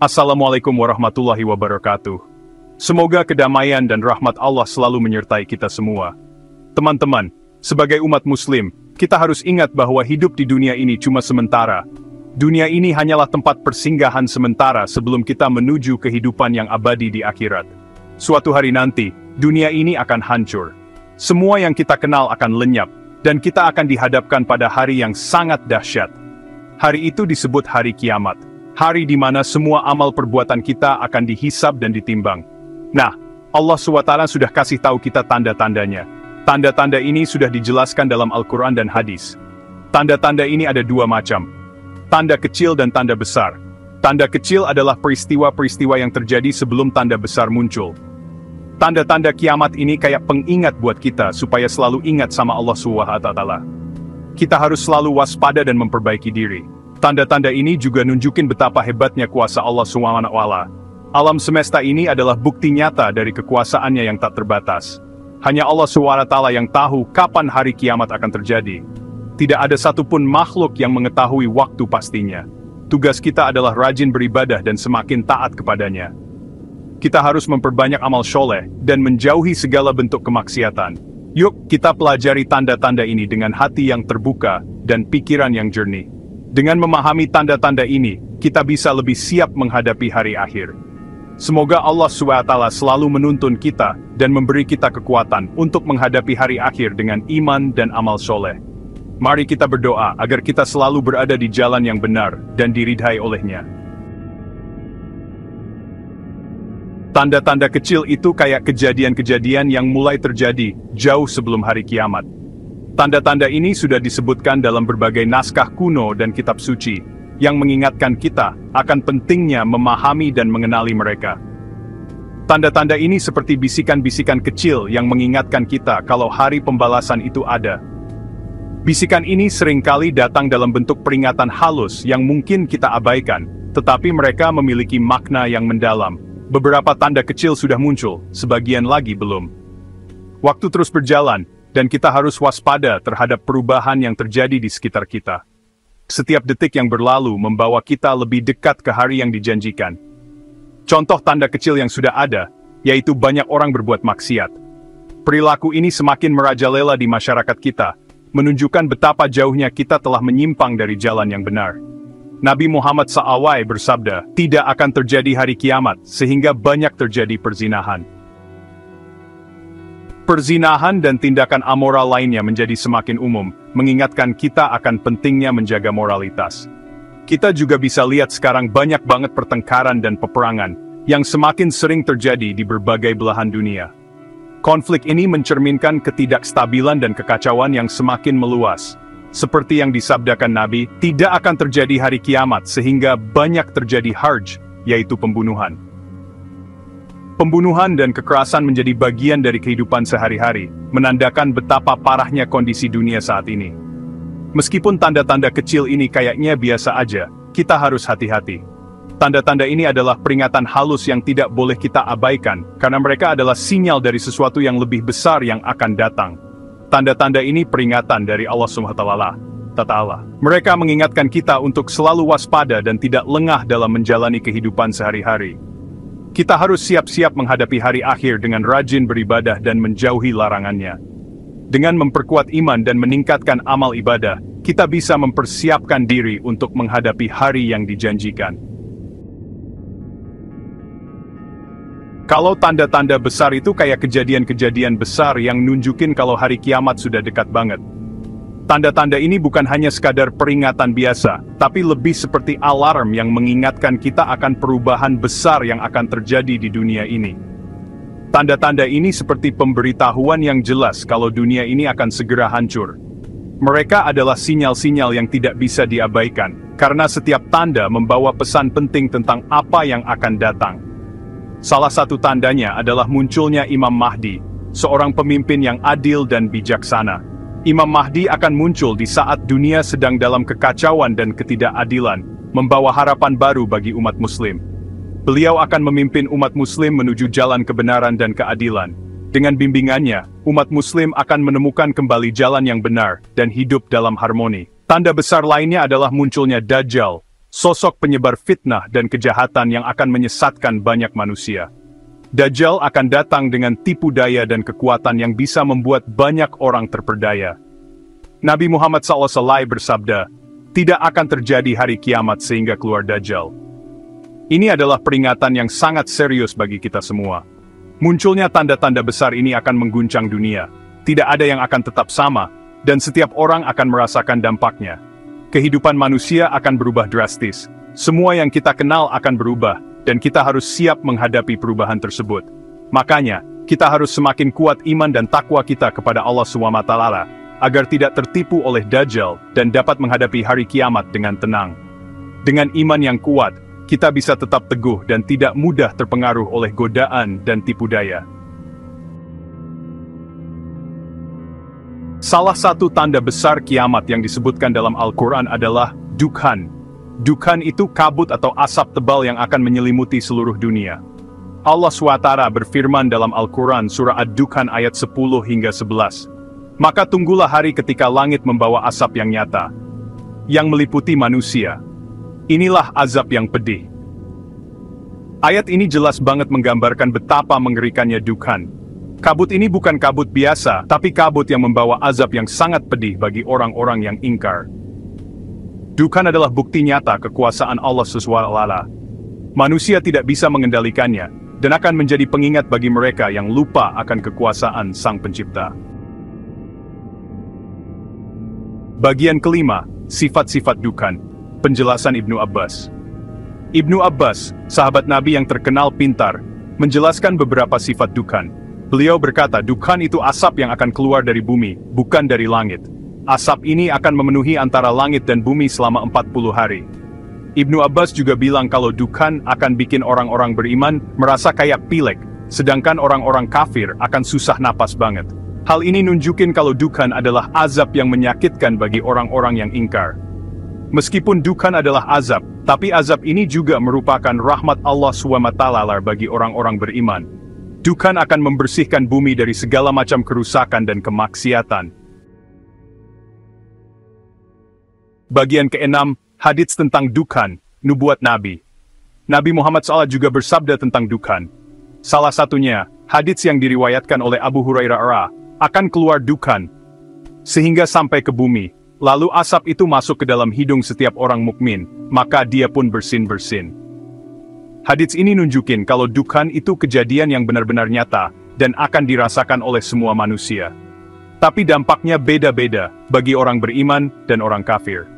Assalamualaikum warahmatullahi wabarakatuh. Semoga kedamaian dan rahmat Allah selalu menyertai kita semua. Teman-teman, sebagai umat muslim, kita harus ingat bahwa hidup di dunia ini cuma sementara. Dunia ini hanyalah tempat persinggahan sementara sebelum kita menuju kehidupan yang abadi di akhirat. Suatu hari nanti, dunia ini akan hancur. Semua yang kita kenal akan lenyap, dan kita akan dihadapkan pada hari yang sangat dahsyat. Hari itu disebut hari kiamat. Hari di mana semua amal perbuatan kita akan dihisab dan ditimbang. Nah, Allah SWT sudah kasih tahu kita tanda-tandanya. Tanda-tanda ini sudah dijelaskan dalam Al-Quran dan hadis. Tanda-tanda ini ada dua macam. Tanda kecil dan tanda besar. Tanda kecil adalah peristiwa-peristiwa yang terjadi sebelum tanda besar muncul. Tanda-tanda kiamat ini kayak pengingat buat kita supaya selalu ingat sama Allah SWT. Kita harus selalu waspada dan memperbaiki diri. Tanda-tanda ini juga nunjukin betapa hebatnya kuasa Allah SWT. Alam semesta ini adalah bukti nyata dari kekuasaannya yang tak terbatas. Hanya Allah SWT yang tahu kapan hari kiamat akan terjadi. Tidak ada satupun makhluk yang mengetahui waktu pastinya. Tugas kita adalah rajin beribadah dan semakin taat kepadanya. Kita harus memperbanyak amal soleh dan menjauhi segala bentuk kemaksiatan. Yuk, kita pelajari tanda-tanda ini dengan hati yang terbuka dan pikiran yang jernih. Dengan memahami tanda-tanda ini, kita bisa lebih siap menghadapi hari akhir. Semoga Allah SWT selalu menuntun kita dan memberi kita kekuatan untuk menghadapi hari akhir dengan iman dan amal soleh. Mari kita berdoa agar kita selalu berada di jalan yang benar dan diridhai olehnya. Tanda-tanda kecil itu kayak kejadian-kejadian yang mulai terjadi jauh sebelum hari kiamat. Tanda-tanda ini sudah disebutkan dalam berbagai naskah kuno dan kitab suci, yang mengingatkan kita akan pentingnya memahami dan mengenali mereka. Tanda-tanda ini seperti bisikan-bisikan kecil yang mengingatkan kita kalau hari pembalasan itu ada. Bisikan ini seringkali datang dalam bentuk peringatan halus yang mungkin kita abaikan, tetapi mereka memiliki makna yang mendalam. Beberapa tanda kecil sudah muncul, sebagian lagi belum. Waktu terus berjalan, dan kita harus waspada terhadap perubahan yang terjadi di sekitar kita. Setiap detik yang berlalu membawa kita lebih dekat ke hari yang dijanjikan. Contoh tanda kecil yang sudah ada, yaitu banyak orang berbuat maksiat. Perilaku ini semakin merajalela di masyarakat kita, menunjukkan betapa jauhnya kita telah menyimpang dari jalan yang benar. Nabi Muhammad SAW bersabda, tidak akan terjadi hari kiamat, sehingga banyak terjadi perzinahan. Perzinahan dan tindakan amoral lainnya menjadi semakin umum, mengingatkan kita akan pentingnya menjaga moralitas. Kita juga bisa lihat sekarang banyak banget pertengkaran dan peperangan, yang semakin sering terjadi di berbagai belahan dunia. Konflik ini mencerminkan ketidakstabilan dan kekacauan yang semakin meluas. Seperti yang disabdakan Nabi, tidak akan terjadi hari kiamat sehingga banyak terjadi harj, yaitu pembunuhan. Pembunuhan dan kekerasan menjadi bagian dari kehidupan sehari-hari, menandakan betapa parahnya kondisi dunia saat ini. Meskipun tanda-tanda kecil ini kayaknya biasa aja, kita harus hati-hati. Tanda-tanda ini adalah peringatan halus yang tidak boleh kita abaikan, karena mereka adalah sinyal dari sesuatu yang lebih besar yang akan datang. Tanda-tanda ini peringatan dari Allah SWT. Mereka mengingatkan kita untuk selalu waspada dan tidak lengah dalam menjalani kehidupan sehari-hari. Kita harus siap-siap menghadapi hari akhir dengan rajin beribadah dan menjauhi larangannya. Dengan memperkuat iman dan meningkatkan amal ibadah, kita bisa mempersiapkan diri untuk menghadapi hari yang dijanjikan. Kalau tanda-tanda besar itu kayak kejadian-kejadian besar yang nunjukin kalau hari kiamat sudah dekat banget. Tanda-tanda ini bukan hanya sekadar peringatan biasa, tapi lebih seperti alarm yang mengingatkan kita akan perubahan besar yang akan terjadi di dunia ini. Tanda-tanda ini seperti pemberitahuan yang jelas kalau dunia ini akan segera hancur. Mereka adalah sinyal-sinyal yang tidak bisa diabaikan, karena setiap tanda membawa pesan penting tentang apa yang akan datang. Salah satu tandanya adalah munculnya Imam Mahdi, seorang pemimpin yang adil dan bijaksana. Imam Mahdi akan muncul di saat dunia sedang dalam kekacauan dan ketidakadilan, membawa harapan baru bagi umat muslim. Beliau akan memimpin umat muslim menuju jalan kebenaran dan keadilan. Dengan bimbingannya, umat muslim akan menemukan kembali jalan yang benar dan hidup dalam harmoni. Tanda besar lainnya adalah munculnya Dajjal, sosok penyebar fitnah dan kejahatan yang akan menyesatkan banyak manusia. Dajjal akan datang dengan tipu daya dan kekuatan yang bisa membuat banyak orang terperdaya. Nabi Muhammad SAW bersabda, tidak akan terjadi hari kiamat sehingga keluar Dajjal. Ini adalah peringatan yang sangat serius bagi kita semua. Munculnya tanda-tanda besar ini akan mengguncang dunia. Tidak ada yang akan tetap sama, dan setiap orang akan merasakan dampaknya. Kehidupan manusia akan berubah drastis. Semua yang kita kenal akan berubah, dan kita harus siap menghadapi perubahan tersebut. Makanya, kita harus semakin kuat iman dan takwa kita kepada Allah SWT, agar tidak tertipu oleh Dajjal dan dapat menghadapi hari kiamat dengan tenang. Dengan iman yang kuat, kita bisa tetap teguh dan tidak mudah terpengaruh oleh godaan dan tipu daya. Salah satu tanda besar kiamat yang disebutkan dalam Al-Quran adalah Dukhan. Dukhan itu kabut atau asap tebal yang akan menyelimuti seluruh dunia. Allah SWT berfirman dalam Al-Quran surah Ad-Dukhan ayat 10 hingga 11. Maka tunggulah hari ketika langit membawa asap yang nyata, yang meliputi manusia. Inilah azab yang pedih. Ayat ini jelas banget menggambarkan betapa mengerikannya Dukhan. Kabut ini bukan kabut biasa, tapi kabut yang membawa azab yang sangat pedih bagi orang-orang yang ingkar. Dukhan adalah bukti nyata kekuasaan Allah SWT. Manusia tidak bisa mengendalikannya, dan akan menjadi pengingat bagi mereka yang lupa akan kekuasaan Sang Pencipta. Bagian kelima, sifat-sifat Dukhan. Penjelasan Ibnu Abbas. Ibnu Abbas, sahabat Nabi yang terkenal pintar, menjelaskan beberapa sifat Dukhan. Beliau berkata, Dukhan itu asap yang akan keluar dari bumi, bukan dari langit. Asap ini akan memenuhi antara langit dan bumi selama 40 hari. Ibnu Abbas juga bilang kalau Dukhan akan bikin orang-orang beriman merasa kayak pilek, sedangkan orang-orang kafir akan susah napas banget. Hal ini nunjukin kalau Dukhan adalah azab yang menyakitkan bagi orang-orang yang ingkar. Meskipun Dukhan adalah azab, tapi azab ini juga merupakan rahmat Allah SWT bagi orang-orang beriman. Dukhan akan membersihkan bumi dari segala macam kerusakan dan kemaksiatan. Bagian keenam, hadits tentang Dukhan, nubuat Nabi. Nabi Muhammad SAW juga bersabda tentang Dukhan. Salah satunya, hadits yang diriwayatkan oleh Abu Hurairah, akan keluar Dukhan, sehingga sampai ke bumi, lalu asap itu masuk ke dalam hidung setiap orang mukmin, maka dia pun bersin-bersin. Hadits ini nunjukin kalau Dukhan itu kejadian yang benar-benar nyata, dan akan dirasakan oleh semua manusia. Tapi dampaknya beda-beda, bagi orang beriman dan orang kafir.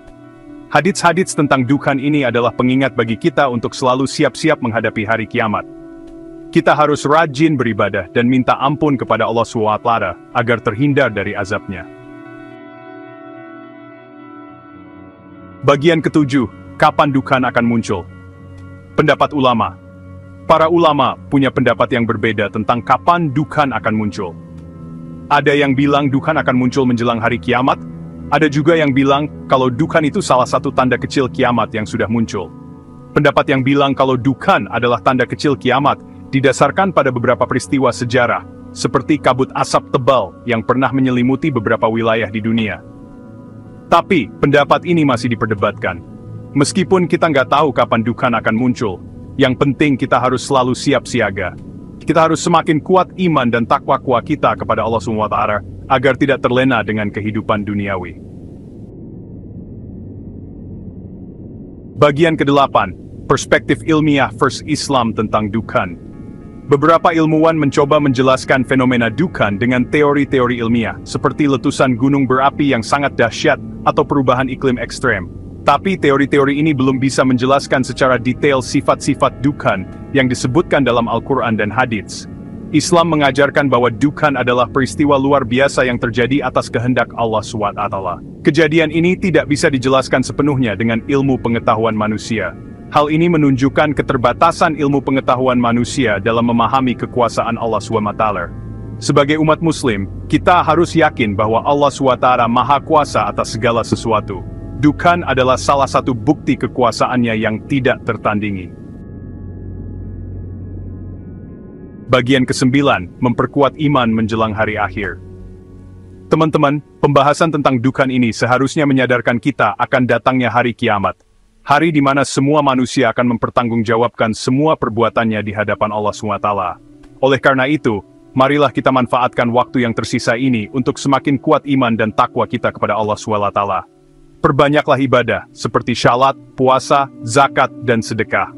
Hadits-hadits tentang Dukhan ini adalah pengingat bagi kita untuk selalu siap-siap menghadapi hari kiamat. Kita harus rajin beribadah dan minta ampun kepada Allah SWT agar terhindar dari azabnya. Bagian ketujuh, kapan Dukhan akan muncul? Pendapat ulama. Para ulama punya pendapat yang berbeda tentang kapan Dukhan akan muncul. Ada yang bilang Dukhan akan muncul menjelang hari kiamat. Ada juga yang bilang kalau Dukhan itu salah satu tanda kecil kiamat yang sudah muncul. Pendapat yang bilang kalau Dukhan adalah tanda kecil kiamat didasarkan pada beberapa peristiwa sejarah, seperti kabut asap tebal yang pernah menyelimuti beberapa wilayah di dunia. Tapi, pendapat ini masih diperdebatkan. Meskipun kita nggak tahu kapan Dukhan akan muncul, yang penting kita harus selalu siap siaga. Kita harus semakin kuat iman dan takwa kita kepada Allah SWT, agar tidak terlena dengan kehidupan duniawi. Bagian ke-8, perspektif ilmiah versus Islam tentang Dukhan. Beberapa ilmuwan mencoba menjelaskan fenomena Dukhan dengan teori-teori ilmiah, seperti letusan gunung berapi yang sangat dahsyat atau perubahan iklim ekstrem. Tapi teori-teori ini belum bisa menjelaskan secara detail sifat-sifat Dukhan yang disebutkan dalam Al-Quran dan Hadits. Islam mengajarkan bahwa Dukhan adalah peristiwa luar biasa yang terjadi atas kehendak Allah SWT. Kejadian ini tidak bisa dijelaskan sepenuhnya dengan ilmu pengetahuan manusia. Hal ini menunjukkan keterbatasan ilmu pengetahuan manusia dalam memahami kekuasaan Allah SWT. Sebagai umat Muslim, kita harus yakin bahwa Allah SWT Maha Kuasa atas segala sesuatu. Dukhan adalah salah satu bukti kekuasaannya yang tidak tertandingi. Bagian ke-9, memperkuat iman menjelang hari akhir. Teman-teman, pembahasan tentang Dukhan ini seharusnya menyadarkan kita akan datangnya hari kiamat. Hari di mana semua manusia akan mempertanggungjawabkan semua perbuatannya di hadapan Allah SWT. Oleh karena itu, marilah kita manfaatkan waktu yang tersisa ini untuk semakin kuat iman dan takwa kita kepada Allah SWT. Perbanyaklah ibadah, seperti syalat, puasa, zakat, dan sedekah.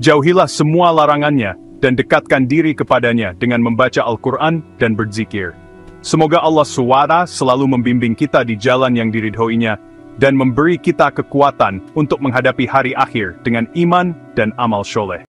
Jauhilah semua larangannya, dan dekatkan diri kepadanya dengan membaca Al-Quran dan berzikir. Semoga Allah SWT selalu membimbing kita di jalan yang diridhoinya, dan memberi kita kekuatan untuk menghadapi hari akhir dengan iman dan amal soleh.